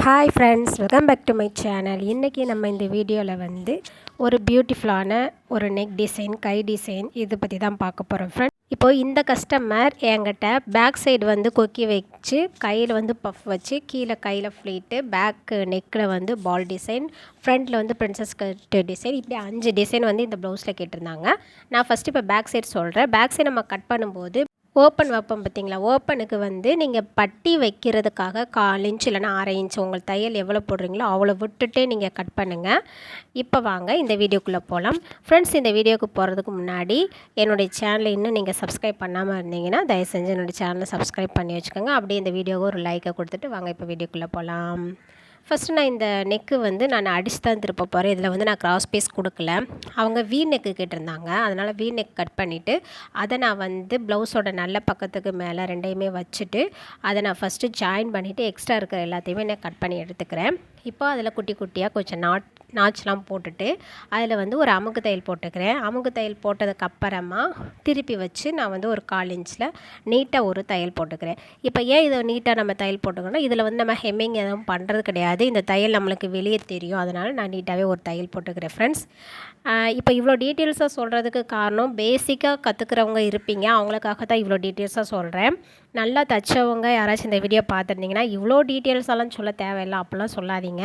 Hi friends, welcome back to my channel. இன்றைக்கி நம்ம இந்த வீடியோவில் வந்து ஒரு பியூட்டிஃபுல்லான ஒரு நெக் டிசைன், கை டிசைன் இது பற்றி தான் பார்க்க போகிறோம் ஃப்ரெண்ட்ஸ். இப்போது இந்த கஸ்டமர் என்கிட்ட பேக் சைடு வந்து கொக்கி வச்சு, கையில் வந்து பஃப் வச்சு, கீழே கையில் ஃப்ளீட்டு, பேக்கு நெக்கில் வந்து பால் டிசைன், ஃப்ரண்ட்டில் வந்து பிரின்சஸ் கட் டிசைன், இப்படி 5 டிசைன் வந்து இந்த ப்ளவுஸில் கேட்டிருந்தாங்க. நான் ஃபஸ்ட்டு இப்போ பேக் சைடு சொல்கிறேன். பேக் சைடு நம்ம கட் பண்ணும்போது ஓப்பன் வைப்போம் பார்த்திங்களா, ஓப்பனுக்கு வந்து நீங்கள் பட்டி வைக்கிறதுக்காக 1/4 இன்ச் இல்லைனா 1/2 இன்ச் உங்கள் தையல் எவ்வளோ போடுறீங்களோ அவ்வளோ விட்டுட்டே நீங்கள் கட் பண்ணுங்கள். இப்போ வாங்க இந்த வீடியோக்குள்ளே போகலாம். ஃப்ரெண்ட்ஸ், இந்த வீடியோக்கு போகிறதுக்கு முன்னாடி என்னுடைய சேனலை இன்னும் நீங்கள் சப்ஸ்கிரைப் பண்ணாமல் இருந்தீங்கன்னா தயவு செஞ்சு என்னுடைய சேனலை சப்ஸ்கிரைப் பண்ணி வச்சுக்கோங்க. அப்படியே இந்த வீடியோவை ஒரு லைக்கை கொடுத்துட்டு வாங்க இப்போ வீடியோக்குள்ளே போகலாம். ஃபஸ்ட்டு நான் இந்த நெக்கு வந்து நான் அடிச்சு தான் திருப்ப போகிறேன். இதில் வந்து நான் கிராஸ் பீஸ் கொடுக்கல. அவங்க வீ நெக்கு கேட்டிருந்தாங்க, அதனால் வீ நெக் கட் பண்ணிவிட்டு அதை நான் வந்து ப்ளவுஸோட நல்ல பக்கத்துக்கு மேலே ரெண்டையுமே வச்சுட்டு அதை நான் ஃபஸ்ட்டு ஜாயின் பண்ணிவிட்டு எக்ஸ்ட்ரா இருக்கிற எல்லாத்தையுமே நான் கட் பண்ணி எடுத்துக்கிறேன். இப்போ அதில் குட்டி குட்டியாக கொஞ்சம் நாட்ச்லாம் போட்டுட்டு அதில் வந்து ஒரு அமுக்கு தையல் போட்டுக்கிறேன். அமுக்கு தையல் போட்டதுக்கப்புறமா திருப்பி வச்சு நான் வந்து ஒரு 1/4 இன்ச்சில் நீட்டாக ஒரு தையல் போட்டுக்கிறேன். இப்போ ஏன் இதை நீட்டாக நம்ம தையல் போட்டுக்கணும், இதில் வந்து நம்ம ஹெம்மிங் எதுவும் பண்ணுறது கிடையாது. இந்த தையல் நம்மளுக்கு வெளியே தெரியும், அதனால் நான் நீட்டாகவே ஒரு தையல் போட்டுக்கிறேன் ஃப்ரெண்ட்ஸ். இப்போ இவ்வளோ டீட்டெயில்ஸாக சொல்கிறதுக்கு காரணம், பேசிக்காக கற்றுக்கிறவங்க இருப்பீங்க, அவங்களுக்காக தான் இவ்வளோ டீட்டெயில்ஸாக சொல்கிறேன். நல்லா தைச்சவங்க யாராச்சும் இந்த வீடியோ பார்த்துருந்தீங்கன்னா இவ்வளோ டீட்டெயில்ஸெல்லாம் சொல்ல தேவையில்லை அப்படிலாம் சொல்லாதீங்க.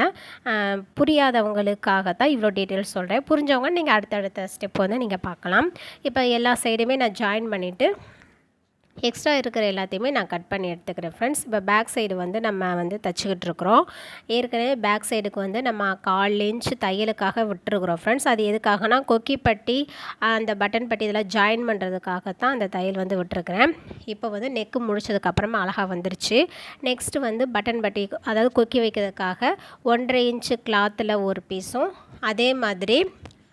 புரியாதவங்களுக்காக தான் இவ்வளோ டீட்டெயில்ஸ் சொல்கிறேன். புரிஞ்சவங்க நீங்கள் அடுத்தடுத்த ஸ்டெப் வந்து நீங்கள் பார்க்கலாம். இப்போ எல்லா சைடுமே நான் ஜாயின் பண்ணிவிட்டு எக்ஸ்ட்ரா இருக்கிற எல்லாத்தையுமே நான் கட் பண்ணி எடுத்துக்கிறேன் ஃப்ரெண்ட்ஸ். இப்போ பேக் சைடு வந்து நம்ம வந்து தைச்சிக்கிட்டு இருக்கிறோம். ஏற்கனவே பேக் சைடுக்கு வந்து நம்ம 1/4 இன்ச் தையலுக்காக விட்டுருக்குறோம் ஃப்ரெண்ட்ஸ். அது எதுக்காகனா கொக்கி பட்டி அந்த பட்டன் பட்டி இதெல்லாம் ஜாயின் பண்ணுறதுக்காகத்தான் அந்த தையல் வந்து விட்டுருக்குறேன். இப்போ வந்து நெக்கு முடிச்சதுக்கப்புறமா அழகாக வந்துருச்சு. நெக்ஸ்ட்டு வந்து பட்டன் பட்டி, அதாவது கொக்கி வைக்கிறதுக்காக 1/2 இன்ச்சு கிளாத்தில் ஒரு பீஸும், அதே மாதிரி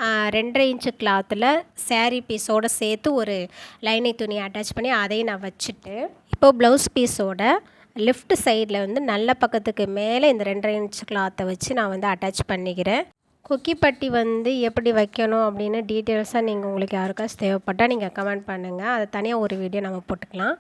2/2 இன்ச்சு கிளாத்தில் சேரீ பீஸோடு சேர்த்து ஒரு லைனிங் துணியை அட்டாச் பண்ணி அதையும் நான் வச்சுட்டு, இப்போது ப்ளவுஸ் பீஸோட லெஃப்ட் சைடில் வந்து நல்ல பக்கத்துக்கு மேலே இந்த 2/2 இன்ச்சு கிளாத்தை வச்சு நான் வந்து அட்டாச் பண்ணிக்கிறேன். கொக்கி பட்டி வந்து எப்படி வைக்கணும் அப்படின்னு டீட்டெயில்ஸாக நீங்கள் உங்களுக்கு யாருக்காச்சும் தேவைப்பட்டால் நீங்கள் கமெண்ட் பண்ணுங்கள். அதை தனியாக ஒரு வீடியோ நம்ம போட்டுக்கலாம்.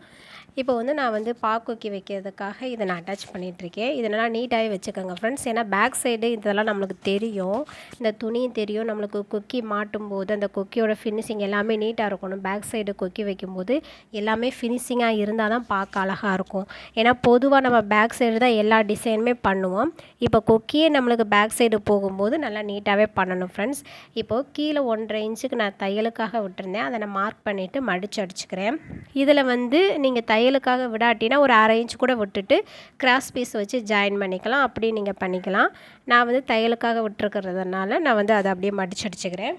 இப்போ வந்து நான் வந்து பாக்கொக்கி வைக்கிறதுக்காக இதை நான் அட்டாச் பண்ணிகிட்ருக்கேன். இதெல்லாம் நீட்டாகவே வச்சுக்கோங்க ஃப்ரெண்ட்ஸ். ஏன்னா பேக் சைடு இதெல்லாம் நம்மளுக்கு தெரியும், இந்த துணியும் தெரியும். நம்மளுக்கு கொக்கி மாட்டும் போது அந்த கொக்கியோட ஃபினிஷிங் எல்லாமே நீட்டாக இருக்கணும். பேக் சைடு கொக்கி வைக்கும்போது எல்லாமே ஃபினிஷிங்காக இருந்தால் தான் பார்க்க அழகாக இருக்கும். ஏன்னா பொதுவாக நம்ம பேக் சைடு தான் எல்லா டிசைனுமே பண்ணுவோம். இப்போ கொக்கியே நம்மளுக்கு பேக் சைடு போகும்போது நல்லா நீட்டாகவே பண்ணணும் ஃப்ரெண்ட்ஸ். இப்போது கீழே 1/2 இன்ச்சுக்கு நான் தையலுக்காக விட்டுருந்தேன், அதை நான் மார்க் பண்ணிவிட்டு மடித்து அடிச்சுக்கிறேன். இதில் வந்து நீங்கள் தையலுக்காக விடாட்டினா ஒரு 1/2 இன்ச் கூட விட்டுட்டு கிராஸ் பீஸ் வச்சு ஜாயின் பண்ணிக்கலாம். அப்படி நீங்கள் பண்ணிக்கலாம். நான் வந்து தையலுக்காக விட்டுருக்கிறதுனால நான் வந்து அதை அப்படியே மடித்து அடிச்சுக்கிறேன்.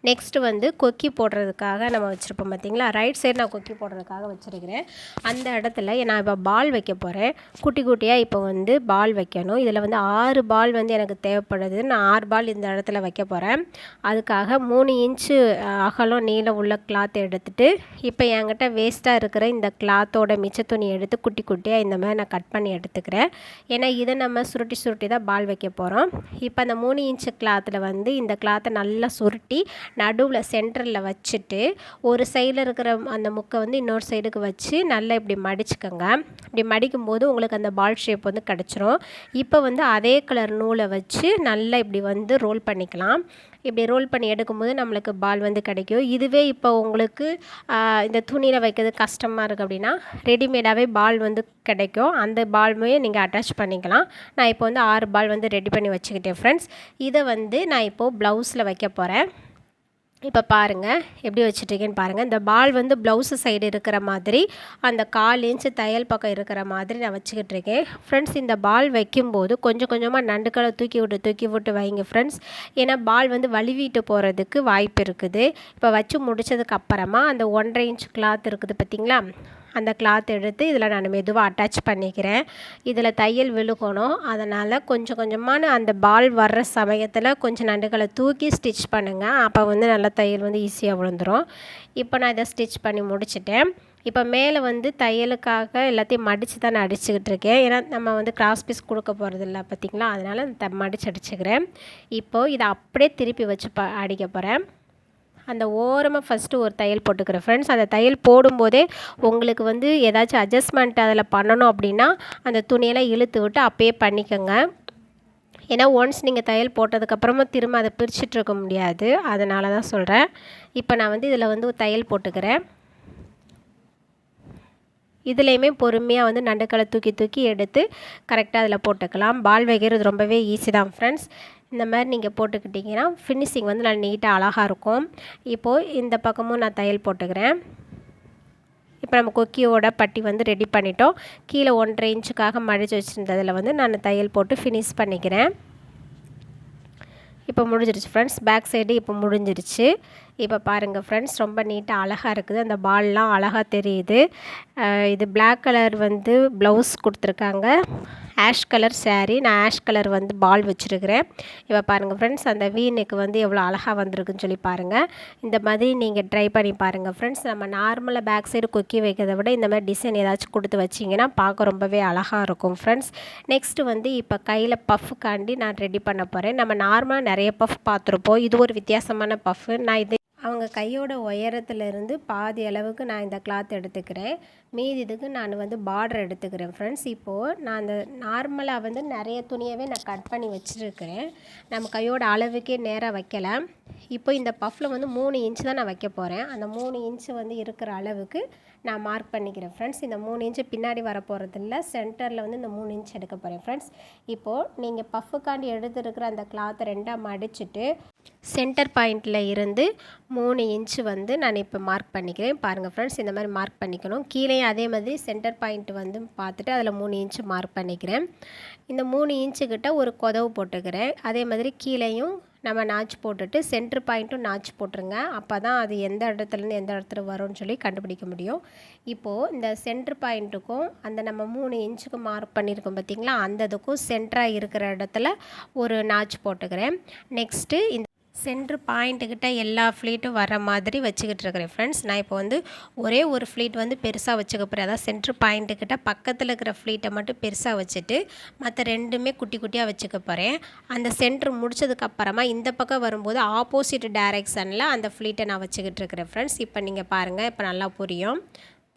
நெக்ஸ்ட்டு வந்து கொக்கி போடுறதுக்காக நம்ம வச்சுருப்போம் பார்த்திங்களா, ரைட் சைடு நான் கொக்கி போடுறதுக்காக வச்சுருக்கிறேன். அந்த இடத்துல நான் இப்போ பால் வைக்க போகிறேன். குட்டி குட்டியாக இப்போ வந்து பால் வைக்கணும். இதில் வந்து 6 பால் வந்து எனக்கு தேவைப்படுது. நான் 6 பால் இந்த இடத்துல வைக்க போகிறேன். அதுக்காக 3 இன்ச்சு அகலம் நீளம் உள்ள கிளாத் எடுத்துகிட்டு, இப்போ என்கிட்ட வேஸ்ட்டாக இருக்கிற இந்த கிளாத்தோட மிச்ச துணி எடுத்து குட்டி குட்டியாக இந்த மாதிரி நான் கட் பண்ணி எடுத்துக்கிறேன். ஏன்னா இதை நம்ம சுருட்டி சுருட்டி தான் பால் வைக்க போகிறோம். இப்போ அந்த 3 இன்ச்சு கிளாத்தில் வந்து இந்த கிளாத்தை நல்லா சுருட்டி நடுவில் சென்டரில் வச்சுட்டு ஒரு சைடில் இருக்கிற அந்த முக்கை வந்து இன்னொரு சைடுக்கு வச்சு நல்லா இப்படி மடிச்சுக்கோங்க. இப்படி மடிக்கும்போது உங்களுக்கு அந்த பால் ஷேப் வந்து கிடச்சிரும். இப்போ வந்து அதே கலர் நூலை வச்சு நல்லா இப்படி வந்து ரோல் பண்ணிக்கலாம். இப்படி ரோல் பண்ணி எடுக்கும்போது நம்மளுக்கு பால் வந்து கிடைக்கும். இதுவே இப்போ உங்களுக்கு இந்த துணியில் வைக்கிறது கஷ்டமாக இருக்குது அப்படின்னா ரெடிமேடாகவே பால் வந்து கிடைக்கும். அந்த பால்மே நீங்கள் அட்டாச் பண்ணிக்கலாம். நான் இப்போ வந்து 6 பால் வந்து ரெடி பண்ணி வச்சுக்கிட்டேன் ஃப்ரெண்ட்ஸ். இதை வந்து நான் இப்போது ப்ளவுஸில் வைக்க போகிறேன். இப்போ பாருங்கள் எப்படி வச்சுட்ருக்கேன்னு பாருங்கள். இந்த பால் வந்து ப்ளவுஸு சைடு இருக்கிற மாதிரி அந்த 1/4 இன்ச்சு தையல் பக்கம் இருக்கிற மாதிரி நான் வச்சுக்கிட்டு இருக்கேன் ஃப்ரெண்ட்ஸ். இந்த பால் வைக்கும்போது கொஞ்சம் கொஞ்சமாக நண்டுக்களை தூக்கி விட்டு வைங்க ஃப்ரெண்ட்ஸ். ஏன்னா பால் வந்து வலிவிட்டு போகிறதுக்கு வாய்ப்பு இருக்குது. இப்போ வச்சு முடித்ததுக்கப்புறமா அந்த 1/2 இன்ச் கிளாத் இருக்குது பார்த்திங்களா, அந்த கிளாத் எடுத்து இதில் நான் மெதுவாக அட்டாச் பண்ணிக்கிறேன். இதில் தையல் விழுகணும், அதனால் கொஞ்சம் கொஞ்சமான அந்த பால் வர்ற சமயத்தில் கொஞ்சம் நண்டுகளை தூக்கி ஸ்டிச் பண்ணுங்கள். அப்போ வந்து நல்லா தையல் வந்து ஈஸியாக விழுந்துடும். இப்போ நான் இதை ஸ்டிச் பண்ணி முடிச்சிட்டேன். இப்போ மேலே வந்து தையலுக்காக எல்லாத்தையும் மடித்து தான் நான் அடிச்சுக்கிட்டு இருக்கேன். ஏன்னா நம்ம வந்து கிராஸ் பீஸ் கொடுக்க போகிறது இல்லை பார்த்திங்களா, அதனால் மடித்து அடிச்சுக்கிறேன். இப்போது இதை அப்படியே திருப்பி வச்சு அடிக்க போகிறேன். அந்த ஓரமாக ஃபஸ்ட்டு ஒரு தையல் போட்டுக்கிறேன் ஃப்ரெண்ட்ஸ். அந்த தையல் போடும்போதே உங்களுக்கு வந்து ஏதாச்சும் அட்ஜஸ்ட்மெண்ட் அதில் பண்ணணும் அப்படின்னா அந்த துணியெல்லாம் இழுத்து விட்டு அப்பயே பண்ணிக்கோங்க. ஏன்னா ஒன்ஸ் நீங்கள் தையல் போட்டதுக்கப்புறமா திரும்ப அதை பிரிச்சுட்ருக்க முடியாது, அதனால தான் சொல்கிறேன். இப்போ நான் வந்து இதில் வந்து தையல் போட்டுக்கிறேன். இதுலேயுமே பொறுமையாக வந்து நண்டுக்களை தூக்கி தூக்கி எடுத்து கரெக்டாக அதில் போட்டுக்கலாம். பால் வைக்கிறது ரொம்பவே ஈஸி தான் ஃப்ரெண்ட்ஸ். இந்த மாதிரி நீங்கள் போட்டுக்கிட்டிங்கன்னா ஃபினிஷிங் வந்து நல்லா நீட்டாக அழகாக இருக்கும். இப்போது இந்த பக்கமும் நான் தையல் போட்டுக்கிறேன். இப்போ நம்ம கொக்கியோட பட்டி வந்து ரெடி பண்ணிட்டோம். கீழே 1.5 இன்ச்சுக்காக மடித்து வச்சுருந்ததில் வந்து நான் தையல் போட்டு ஃபினிஷ் பண்ணிக்கிறேன். இப்போ முடிஞ்சிருச்சு ஃப்ரெண்ட்ஸ். பேக் சைடு இப்போ முடிஞ்சிருச்சு. இப்போ பாருங்கள் ஃப்ரெண்ட்ஸ், ரொம்ப நீட்டாக அழகாக இருக்குது. அந்த பால்லாம் அழகாக தெரியுது. இது பிளாக் கலர் வந்து ப்ளவுஸ் கொடுத்துருக்காங்க, ஆஷ் கலர் சாரீ. நான் ஆஷ் கலர் வந்து பால் வச்சுருக்கிறேன். இப்போ பாருங்கள் ஃப்ரெண்ட்ஸ், அந்த வீனுக்கு வந்து எவ்வளோ அழகாக வந்திருக்குன்னு சொல்லி பாருங்கள். இந்த மாதிரி நீங்கள் ட்ரை பண்ணி பாருங்கள் ஃப்ரெண்ட்ஸ். நம்ம நார்மலாக பேக் சைடு கொக்கி வைக்கிறத விட இந்த மாதிரி டிசைன் ஏதாச்சும் கொடுத்து வச்சிங்கன்னா பார்க்க ரொம்பவே அழகாக இருக்கும் ஃப்ரெண்ட்ஸ். நெக்ஸ்ட்டு வந்து இப்போ கையில் பஃப்புக்காண்டி நான் ரெடி பண்ண போகிறேன். நம்ம நார்மலாக நிறைய பஃப் பார்த்துருப்போம். இது ஒரு வித்தியாசமான பஃப்பு. நான் இது அவங்க கையோட உயரத்துலேருந்து பாதி அளவுக்கு நான் இந்த கிளாத் எடுத்துக்கிறேன். மீதி இதுக்கு நான் வந்து பார்டர் எடுத்துக்கிறேன் ஃப்ரெண்ட்ஸ். இப்போது நான் அந்த நார்மலாக வந்து நிறைய துணியவே நான் கட் பண்ணி வச்சுருக்கிறேன். நம்ம கையோட அளவுக்கே நேராக வைக்கலாம். இப்போ இந்த பஃப்பில் வந்து 3 இன்ச்சு தான் நான் வைக்க போகிறேன். அந்த 3 இன்ச்சு வந்து இருக்கிற அளவுக்கு நான் மார்க் பண்ணிக்கிறேன் ஃப்ரெண்ட்ஸ். இந்த 3 இன்ச்சு பின்னாடி வர போகிறதில்ல, சென்டரில் வந்து இந்த 3 இன்ச் எடுக்க போகிறேன் ஃப்ரெண்ட்ஸ். இப்போது நீங்கள் பஃப்புக்காண்டி எடுத்துருக்கிற அந்த கிளாத்தை 2ஆக மடிச்சுட்டு சென்டர் பாயிண்டில் இருந்து 3 இன்ச்சு வந்து நான் இப்போ மார்க் பண்ணிக்கிறேன். பாருங்கள் ஃப்ரெண்ட்ஸ், இந்த மாதிரி மார்க் பண்ணிக்கணும். கீழேயும் அதே மாதிரி சென்டர் பாயிண்ட் வந்து பார்த்துட்டு அதில் 3 இன்ச்சு மார்க் பண்ணிக்கிறேன். இந்த 3 இன்ச்சுக்கிட்ட ஒரு கொதவு போட்டுக்கிறேன். அதே மாதிரி கீழேயும் நம்ம நாச் போட்டுட்டு சென்டர் பாயிண்ட்டும் நாச் போட்டுருங்க. அப்போ தான் அது எந்த இடத்துலேருந்து எந்த இடத்துல வரும்னு சொல்லி கண்டுபிடிக்க முடியும். இப்போது இந்த சென்டர் பாயிண்ட்டுக்கும் அந்த நம்ம 3 இன்ச்சுக்கு மார்க் பண்ணியிருக்கோம் பார்த்திங்களா, அந்த இதுக்கும் சென்டராக இருக்கிற இடத்துல ஒரு நாச் போட்டுக்கிறேன். நெக்ஸ்ட்டு இந்த சென்ட்ரு பாயிண்ட்டுக்கிட்ட எல்லா ஃப்ளீட்டும் வர மாதிரி வச்சுக்கிட்டு இருக்கிறேன் ஃப்ரெண்ட்ஸ். நான் இப்போ வந்து ஒரே ஒரு ஃப்ளீட் வந்து பெருசாக வச்சுக்க போகிறேன். அதாவது சென்ட்ரு பாயிண்ட்டுக்கிட்ட பக்கத்தில் இருக்கிற ஃப்ளீட்டை மட்டும் பெருசாக வச்சுட்டு மற்ற 2மே குட்டி குட்டியாக வச்சுக்க போகிறேன். அந்த சென்ட்ரு முடிச்சதுக்கப்புறமா இந்த பக்கம் வரும்போது ஆப்போசிட் டைரெக்ஷனில் அந்த ஃப்ளீட்டை நான் வச்சுக்கிட்டு இருக்கிறேன் ஃப்ரெண்ட்ஸ். இப்போ நீங்கள் பாருங்கள், இப்போ நல்லா புரியும்.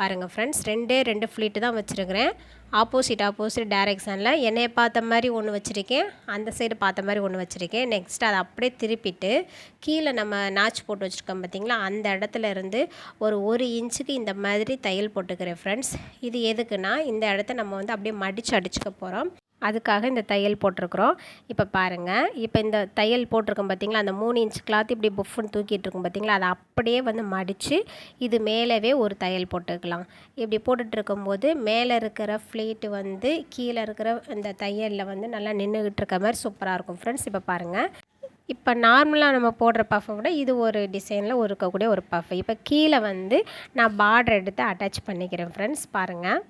பாருங்கள் ஃப்ரெண்ட்ஸ், 2 ஃப்ளீட்டு தான் வச்சுருக்கிறேன். ஆப்போசிட் டைரெக்ஷனில் என்னையை பார்த்த மாதிரி ஒன்று வச்சுருக்கேன், அந்த சைடு பார்த்த மாதிரி ஒன்று வச்சுருக்கேன். நெக்ஸ்ட் அதை அப்படியே திருப்பிட்டு கீழே நம்ம நாச் போட்டு வச்சுருக்கோம் பார்த்திங்களா, அந்த இடத்துல இருந்து ஒரு இன்ச்சுக்கு இந்த மாதிரி தையல் போட்டுக்கிறேன் ஃப்ரெண்ட்ஸ். இது எதுக்குன்னா இந்த இடத்த நம்ம வந்து அப்படியே மடித்து அடிச்சுக்க போகிறோம், அதுக்காக இந்த தையல் போட்டிருக்கிறோம். இப்போ பாருங்கள், இப்போ இந்த தையல் போட்டிருக்கோம் பார்த்திங்களா, அந்த 3 இன்ச் கிளாத் இப்படி புஃப்னு தூக்கிட்டு இருக்கும் பார்த்திங்களா, அதை அப்படியே வந்து மடித்து இது மேலவே ஒரு தையல் போட்டுக்கலாம். இப்படி போட்டுட்டு இருக்கும்போது மேலே இருக்கிற ஃப்ளீட்டு வந்து கீழே இருக்கிற இந்த தையலில் வந்து நல்லா நின்றுக்கிட்டு இருக்க மாதிரி சூப்பராக இருக்கும் ஃப்ரெண்ட்ஸ். இப்போ பாருங்கள், இப்போ நார்மலாக நம்ம போடுற பஃப்பை விட இது ஒரு டிசைனில் இருக்கக்கூடிய ஒரு பஃப். இப்போ கீழே வந்து நான் பார்டர் எடுத்து அட்டாச் பண்ணிக்கிறேன் ஃப்ரெண்ட்ஸ். பாருங்கள்,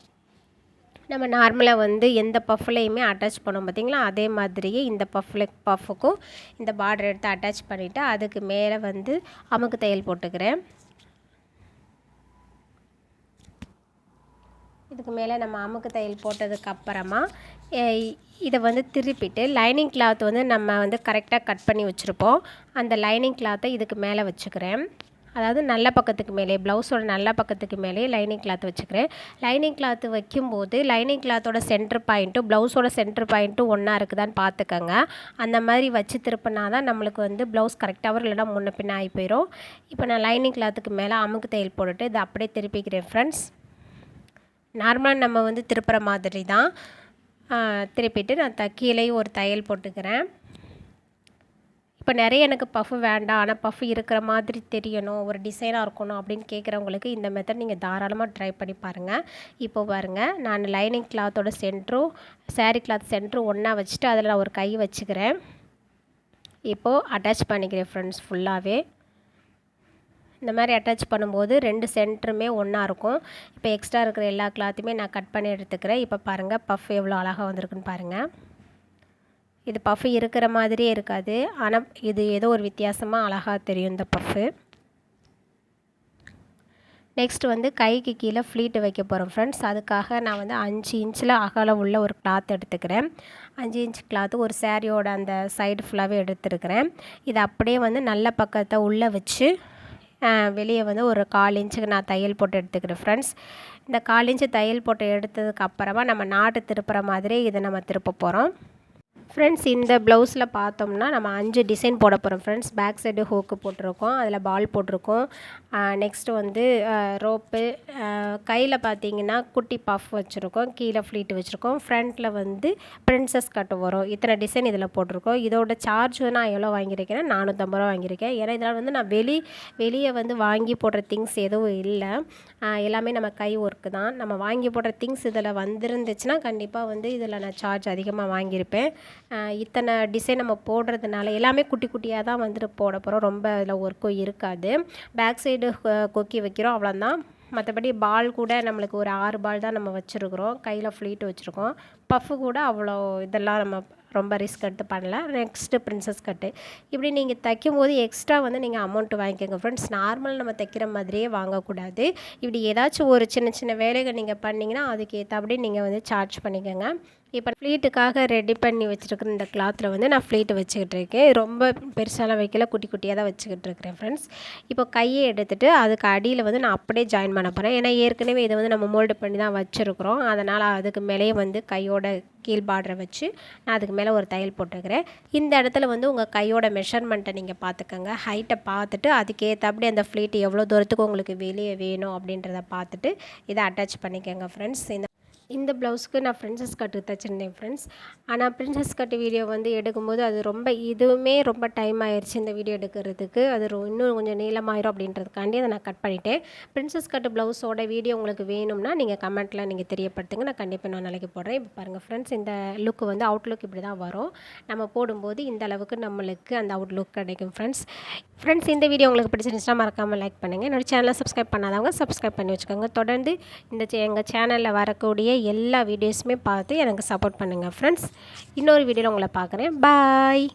நம்ம நார்மலாக வந்து எந்த பஃப்லையுமே அட்டாச் பண்ணோம் பார்த்திங்களா, அதே மாதிரியே இந்த பஃப்புக்கும் இந்த பார்டர் எடுத்து அட்டாச் பண்ணிவிட்டு அதுக்கு மேலே வந்து அமுக்கு தையல் போட்டுக்கிறேன். இதுக்கு மேலே நம்ம அமுக்கு தையல் போட்டதுக்கப்புறமா இதை வந்து திருப்பிட்டு லைனிங் கிளாத் வந்து நம்ம வந்து கரெக்டாக கட் பண்ணி வச்சுருப்போம், அந்த லைனிங் கிளாத்தை இதுக்கு மேலே வச்சுக்கிறேன். அதாவது நல்ல பக்கத்துக்கு மேலே, ப்ளவுஸோட நல்ல பக்கத்துக்கு மேலே லைனிங் கிளாத் வச்சுக்கிறேன். லைனிங் கிளாத்து வைக்கும்போது லைனிங் கிளாத்தோட சென்டர் பாயிண்ட்டும் ப்ளவுஸோட சென்டர் பாயிண்ட்டும் ஒன்றா இருக்குதான்னு பார்த்துக்கோங்க. அந்த மாதிரி வச்சு திருப்பினா தான் நம்மளுக்கு வந்து ப்ளவுஸ் கரெக்டாக வரும், இல்லைனா முன்ன பின்ன ஆகி போயிடும். இப்போ நான் லைனிங் கிளாத்துக்கு மேலே அமுக்கு தையல் போட்டுட்டு இதை அப்படியே திருப்பிக்கிறேன் ஃப்ரெண்ட்ஸ். நார்மலாக நம்ம வந்து திருப்புற மாதிரி தான் திருப்பிட்டு நான் கீழேயும் ஒரு தையல் போட்டுக்கிறேன். இப்போ நிறைய எனக்கு பஃப் வேண்டாம், ஆனால் பஃப் இருக்கிற மாதிரி தெரியணும், ஒரு டிசைனாக இருக்கணும் அப்படின்னு கேட்குறவங்களுக்கு இந்த மெத்தட் நீங்கள் தாராளமாக ட்ரை பண்ணி பாருங்கள். இப்போ பாருங்கள், நான் லைனிங் கிளாத்தோட சென்டரும் சாரீ கிளாத் சென்டரும் ஒன்றா வச்சுட்டு அதில் நான் ஒரு கை வச்சுக்கிறேன். இப்போது அட்டாச் பண்ணிக்கிறேன் ஃப்ரெண்ட்ஸ். ஃபுல்லாகவே இந்த மாதிரி அட்டாச் பண்ணும்போது 2 சென்டருமே ஒன்றா இருக்கும். இப்போ எக்ஸ்ட்ரா இருக்கிற எல்லா கிளாத்தையுமே நான் கட் பண்ணி எடுத்துக்கிறேன். இப்போ பாருங்கள், பஃப் எவ்வளோ அழகாக வந்திருக்குன்னு பாருங்கள். இது பஃப் இருக்கிற மாதிரியே இருக்காது, ஆனால் இது ஏதோ ஒரு வித்தியாசமாக அழகாக தெரியும் இந்த பஃப்பு. நெக்ஸ்ட் வந்து கைக்கு கீழே ஃப்ளீட்டு வைக்க போகிறோம் ஃப்ரெண்ட்ஸ். அதுக்காக நான் வந்து 5 இன்ச்சில் அகலம் உள்ள ஒரு கிளாத் எடுத்துக்கிறேன். 5 இன்ச் கிளாத்து ஒரு சாரியோட அந்த சைடு ஃபுல்லாகவே எடுத்துருக்கிறேன். இதை அப்படியே வந்து நல்ல பக்கத்தை உள்ளே வச்சு வெளியே வந்து ஒரு 1/4 இன்ச்சுக்கு நான் தையல் போட்டு எடுத்துக்கிறேன் ஃப்ரெண்ட்ஸ். இந்த 1/4 இன்ச்சு தையல் போட்டு எடுத்ததுக்கு அப்புறமா நம்ம நாட்டு திருப்புற மாதிரி இதை நம்ம திருப்ப போகிறோம். ஃப்ரெண்ட்ஸ், இந்த ப்ளவுஸில் பார்த்தோம்னா நம்ம 5 டிசைன் போட போகிறோம் ஃப்ரெண்ட்ஸ். பேக் சைடு ஹூக்கு போட்டிருக்கோம், அதில் பால் போட்டிருக்கோம். நெக்ஸ்ட்டு வந்து ரோப்பு, கையில் பார்த்தீங்கன்னா குட்டி பஃப் வச்சுருக்கோம், கீழே ஃப்ளீட் வச்சுருக்கோம், ஃப்ரண்ட்டில் வந்து பிரின்சஸ் கட்டு வரும். இத்தனை டிசைன் இதில் போட்டிருக்கோம். இதோட சார்ஜ் நான் எவ்வளோ வாங்கியிருக்கேன்னா 450 ரூபா வாங்கியிருக்கேன். ஏன்னா இதனால் வந்து நான் வெளியே வந்து வாங்கி போடுற திங்ஸ் எதுவும் இல்லை, எல்லாமே நம்ம கை ஒர்க்கு தான். நம்ம வாங்கி போடுற திங்ஸ் இதில் வந்துருந்துச்சுன்னா கண்டிப்பாக வந்து இதில் நான் சார்ஜ் அதிகமாக வாங்கியிருப்பேன். இத்தனை டிசைன் நம்ம போடுறதுனால எல்லாமே குட்டி குட்டியாக தான் வந்துட்டு போட போகிறோம், ரொம்ப இதில் ஒர்க்கும் இருக்காது. பேக் சைடு கொக்கி வைக்கிறோம், அவ்வளோதான். மற்றபடி பால் கூட நம்மளுக்கு ஒரு 6 பால் தான் நம்ம வச்சுருக்குறோம், கையில் ஃப்ளீட் வச்சுருக்கோம். பஃப்பு கூட அவ்வளோ இதெல்லாம் நம்ம ரொம்ப ரிஸ்க் எடுத்து பண்ணல. நெக்ஸ்ட்டு பிரின்சஸ் கட்டு. இப்படி நீங்கள் தைக்கும்போது எக்ஸ்ட்ரா வந்து நீங்கள் அமௌண்ட்டு வாங்கிக்கோங்க ஃப்ரெண்ட்ஸ். நார்மல் நம்ம தைக்கிற மாதிரியே வாங்கக்கூடாது. இப்படி ஏதாச்சும் ஒரு சின்ன சின்ன வேலைகள் நீங்கள் பண்ணிங்கன்னா அதுக்கு ஏற்றபடி நீங்கள் வந்து சார்ஜ் பண்ணிக்கோங்க. இப்போ ஃப்ளீட்டுக்காக ரெடி பண்ணி வச்சுருக்கிற இந்த கிளாத்தில் வந்து நான் ஃப்ளீட்டு வச்சுக்கிட்டு இருக்கேன். ரொம்ப பெருசாலாம் வைக்கல, குட்டி குட்டியாக தான் வச்சுக்கிட்டு இருக்கிறேன் ஃப்ரெண்ட்ஸ். இப்போ கையை எடுத்துகிட்டு அதுக்கு அடியில் வந்து நான் அப்படியே ஜாயின் பண்ண போகிறேன். ஏன்னா ஏற்கனவே இதை வந்து நம்ம மோல்டு பண்ணி தான் வச்சுருக்குறோம், அதனால் அதுக்கு மேலேயே வந்து கையோட கீழ் பார்டரை வச்சு நான் அதுக்கு மேலே ஒரு தையல் போட்டுக்கிறேன். இந்த இடத்துல வந்து உங்கள் கையோட மெஷர்மெண்ட்டை நீங்கள் பார்த்துக்கோங்க. ஹைட்டை பார்த்துட்டு அதுக்கேற்றபடி அந்த ஃப்ளீட்டு எவ்வளோ தூரத்துக்கு உங்களுக்கு வெளியே வேணும் அப்படின்றத பார்த்துட்டு இதை அட்டாச் பண்ணிக்கோங்க ஃப்ரெண்ட்ஸ். இந்த ப்ளவுஸுக்கு நான் பிரின்சஸ் கட்டு தைச்சிருந்தேன் ஃப்ரெண்ட்ஸ். ஆனால் பிரின்சஸ் கட்டு வீடியோ வந்து எடுக்கும்போது அது இதுவுமே ரொம்ப டைம் ஆயிடுச்சு இந்த வீடியோ எடுக்கிறதுக்கு. அது இன்னும் கொஞ்சம் நீளமாயிரும் அப்படின்றதுக்காண்டி அதை நான் கட் பண்ணிட்டேன். பிரின்சஸ் கட்டு ப்ளவுஸோட வீடியோ உங்களுக்கு வேணும்னா நீங்கள் கமெண்ட்டில் நீங்கள் தெரியப்படுத்துங்க, நான் கண்டிப்பாக நான் நாளைக்கு போடுறேன். இப்போ பாருங்கள் ஃப்ரெண்ட்ஸ், இந்த லுக்கு வந்து அவுட்லுக் இப்படி தான் வரும். நம்ம போடும்போது இந்த அளவுக்கு நம்மளுக்கு அந்த அவுட்லுக் கிடைக்கும் ஃப்ரெண்ட்ஸ். இந்த வீடியோ உங்களுக்கு பிடிச்சிருந்துச்சுன்னா மறக்காமல் லைக் பண்ணுங்கள். என்னோடய சேனலை சப்ஸ்கிரைப் பண்ணாதவங்க சப்ஸ்கிரைப் பண்ணி வச்சுக்கோங்க. தொடர்ந்து எங்கள் சேனலில் வரக்கூடிய எல்லா வீடியோஸுமே பார்த்து எனக்கு சப்போர்ட் பண்ணுங்கள் ஃப்ரெண்ட்ஸ். இன்னொரு வீடியோவில் உங்களை பார்க்குறேன். பாய்.